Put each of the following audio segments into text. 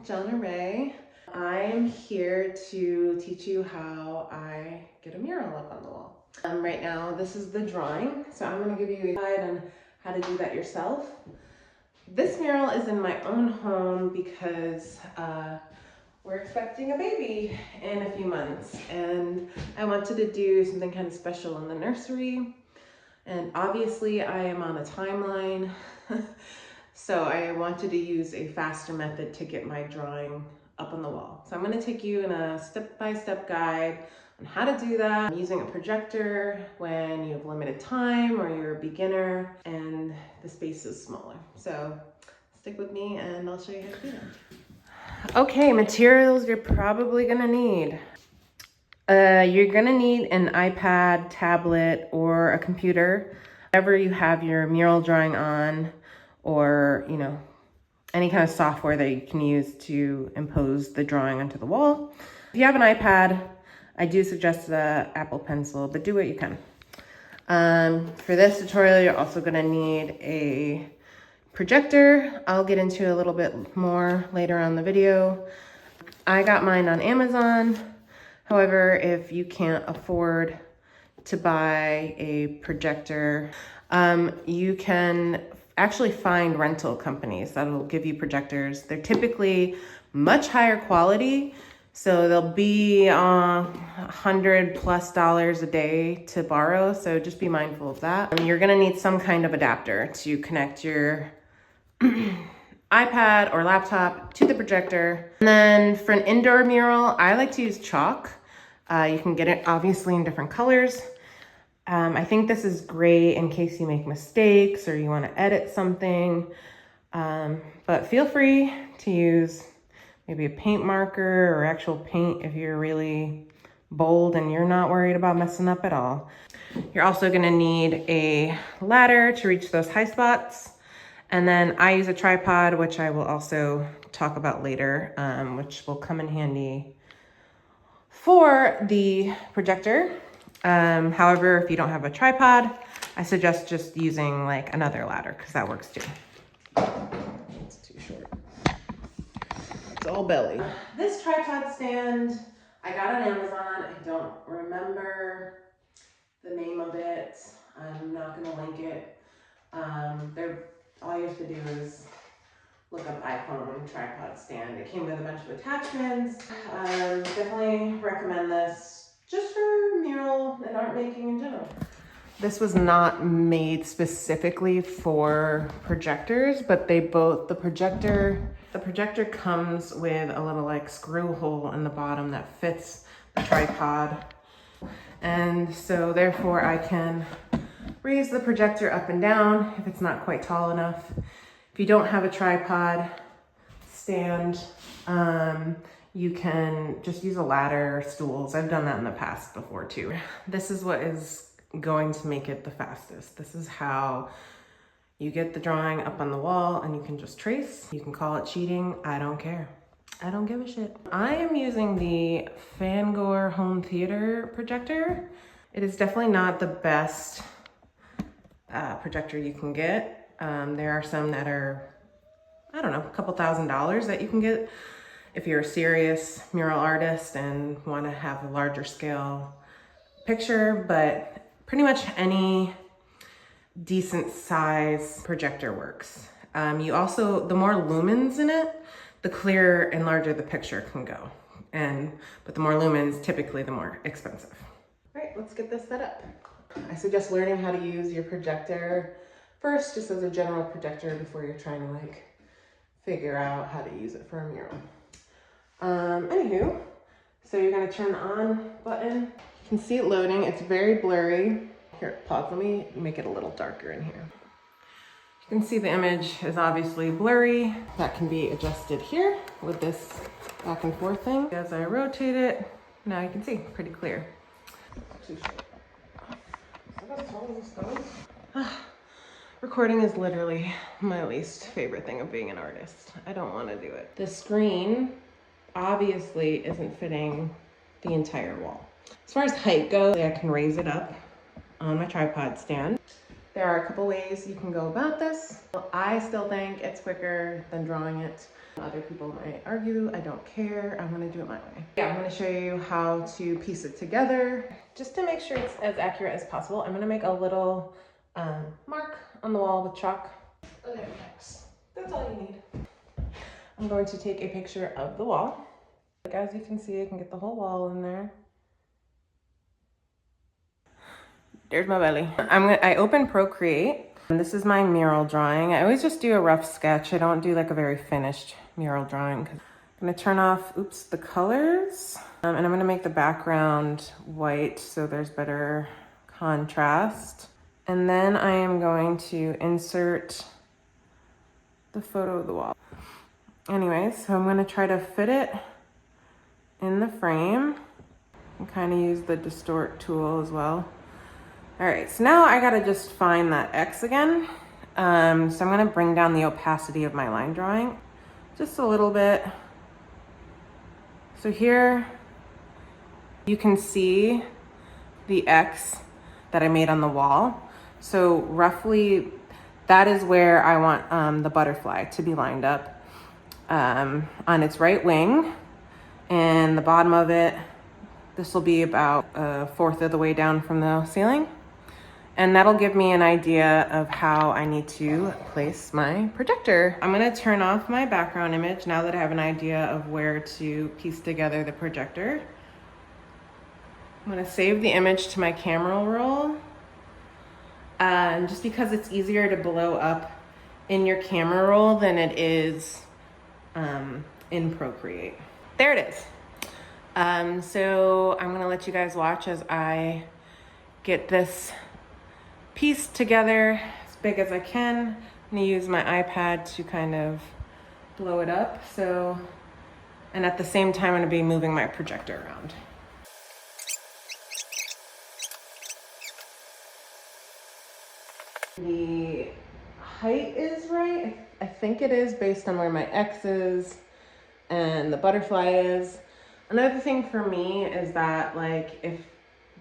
Jonah Ray. I'm here to teach you how I get a mural up on the wall. Right now, this is the drawing, so I'm going to give you a guide on how to do that yourself. This mural is in my own home because we're expecting a baby in a few months, and I wanted to do something kind of special in the nursery. And obviously, I am on a timeline. So I wanted to use a faster method to get my drawing up on the wall. So I'm going to take you in a step-by-step guide on how to do that. I'm using a projector when you have limited time or you're a beginner and the space is smaller. So stick with me and I'll show you how to do that. Okay, materials you're probably going to need. You're going to need an iPad, tablet, or a computer, whatever you have your mural drawing on, or, any kind of software that you can use to impose the drawing onto the wall. If you have an iPad, I do suggest the Apple Pencil, but do what you can. For this tutorial, you're also gonna need a projector. I'll get into a little bit more later on in the video. I got mine on Amazon. However, if you can't afford to buy a projector, you can actually find rental companies that'll give you projectors. They're typically much higher quality, so they'll be $100+ a day to borrow, so just be mindful of that. You're gonna need some kind of adapter to connect your iPad or laptop to the projector. And then for an indoor mural, I like to use chalk. You can get it obviously in different colors. I think this is great in case you make mistakes or you want to edit something, but feel free to use maybe a paint marker or actual paint if you're really bold and you're not worried about messing up at all. You're also going to need a ladder to reach those high spots, and then I use a tripod, which I will also talk about later, which will come in handy for the projector. However, if you don't have a tripod, I suggest just using like another ladder because that works too. It's too short. It's all belly. This tripod stand, I got on Amazon. I don't remember the name of it. I'm not gonna link it. All you have to do is look up iPhone tripod stand. It came with a bunch of attachments. Definitely recommend this just for mural and art making in general. This was not made specifically for projectors, but the projector comes with a little like screw hole in the bottom that fits the tripod. And so therefore I can raise the projector up and down if it's not quite tall enough. If you don't have a tripod stand, you can just use a ladder or stools. I've done that in the past before too. This is what is going to make it the fastest. This is how you get the drawing up on the wall and you can just trace. You can call it cheating. I don't care. I don't give a shit. I am using the Fangor home theater projector. It is definitely not the best projector you can get. There are some that are, I don't know, a couple $1,000s that you can get if you're a serious mural artist and want to have a larger scale picture, but pretty much any decent size projector works. You also, the more lumens in it, the clearer and larger the picture can go. But the more lumens, typically the more expensive. All right, let's get this set up. I suggest learning how to use your projector first, just as a general projector before you're trying to like figure out how to use it for a mural. Anywho, so you're gonna turn the on button. You can see it loading. It's very blurry. Here, pause. Let me make it a little darker in here. You can see the image is obviously blurry. That can be adjusted here with this back and forth thing. As I rotate it, now you can see pretty clear. Recording is literally my least favorite thing of being an artist. I don't want to do it. The screen obviously isn't fitting the entire wall. As far as height goes, I can raise it up on my tripod stand. There are a couple ways you can go about this. I still think it's quicker than drawing it. Other people might argue, I don't care. I'm gonna do it my way. Yeah, I'm gonna show you how to piece it together. Just to make sure it's as accurate as possible, I'm gonna make a little mark on the wall with chalk. Oh, there it goes. That's all you need. I'm going to take a picture of the wall. Like, as you can see, I can get the whole wall in there. There's my belly. I open Procreate. And this is my mural drawing. I always just do a rough sketch. I don't do like a very finished mural drawing. I'm gonna turn off, the colors. And I'm gonna make the background white so there's better contrast. And then I am going to insert the photo of the wall. Anyways, so I'm gonna try to fit it in the frame and kind of use the distort tool as well. All right, so now I gotta just find that X again. So I'm gonna bring down the opacity of my line drawing just a little bit. So here you can see the X that I made on the wall. So roughly that is where I want the butterfly to be lined up on its right wing, and the bottom of it, this will be about a fourth of the way down from the ceiling. And that'll give me an idea of how I need to place my projector. I'm gonna turn off my background image now that I have an idea of where to piece together the projector. I'm gonna save the image to my camera roll. Just because it's easier to blow up in your camera roll than it is in Procreate. There it is. So I'm gonna let you guys watch as I get this piece together as big as I can. I'm gonna use my iPad to kind of blow it up. And at the same time, I'm gonna be moving my projector around. The height is right. I think it is based on where my X is and the butterfly is. Another thing for me is that, like, if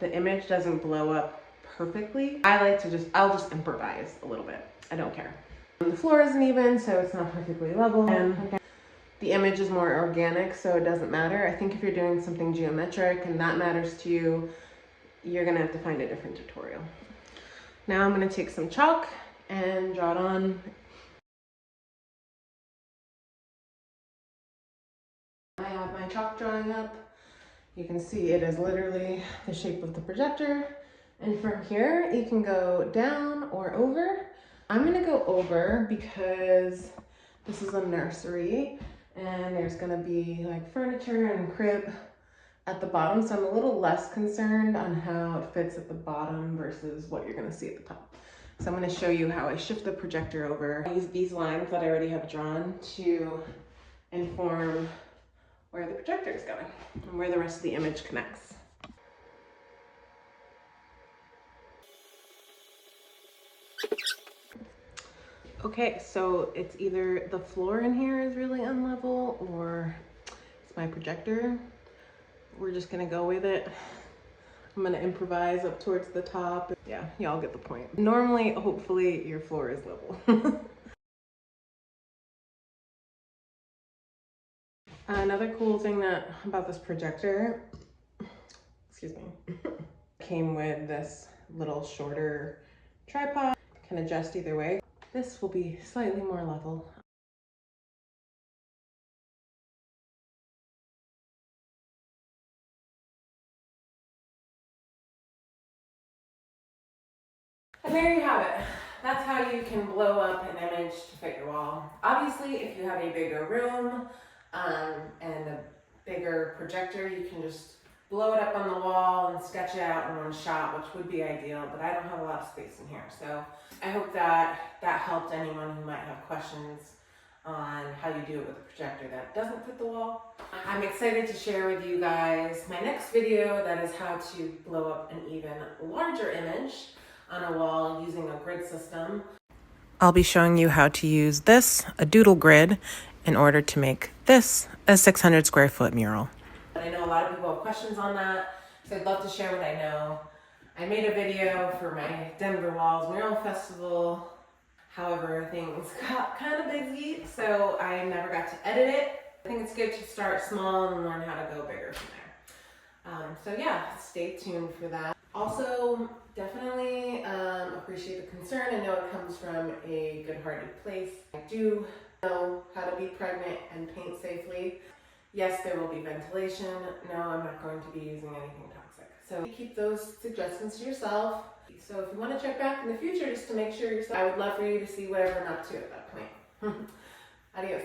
the image doesn't blow up perfectly, I'll just improvise a little bit. I don't care. The floor isn't even, so it's not perfectly level. And the image is more organic, so it doesn't matter. I think if you're doing something geometric and that matters to you, you're gonna have to find a different tutorial. Now I'm gonna take some chalk and draw it on. I have my chalk drawing up. You can see it is literally the shape of the projector. And from here, you can go down or over. I'm gonna go over because this is a nursery and there's gonna be like furniture and crib at the bottom. So I'm a little less concerned on how it fits at the bottom versus what you're gonna see at the top. So I'm gonna show you how I shift the projector over. I use these lines that I already have drawn to inform where the projector is going and where the rest of the image connects. Okay, so it's either the floor in here is really unlevel or it's my projector. We're just gonna go with it. I'm gonna improvise up towards the top. Yeah, y'all get the point. Normally, hopefully, your floor is level. Another cool thing about this projector, excuse me, came with this little shorter tripod. Can adjust either way. This will be slightly more level. And there you have it. That's how you can blow up an image to fit your wall. Obviously, if you have a bigger room and a bigger projector, you can just blow it up on the wall and sketch it out in one shot, which would be ideal, but I don't have a lot of space in here. So I hope that helped anyone who might have questions on how you do it with a projector that doesn't fit the wall. I'm excited to share with you guys my next video that is how to blow up an even larger image on a wall using a grid system. I'll be showing you how to use a doodle grid, in order to make this a 600 square foot mural. I know a lot of people have questions on that, so I'd love to share what I know. I made a video for my Denver Walls Mural Festival. However, things got kind of busy, so I never got to edit it. I think it's good to start small and learn how to go bigger from there. So yeah, stay tuned for that. Also, definitely appreciate the concern. I know it comes from a good-hearted place. I do know how to be pregnant and paint safely. Yes, there will be ventilation. No, I'm not going to be using anything toxic. So keep those suggestions to yourself. So if you want to check back in the future just to make sure I would love for you to see whatever I'm up to at that point. Adios.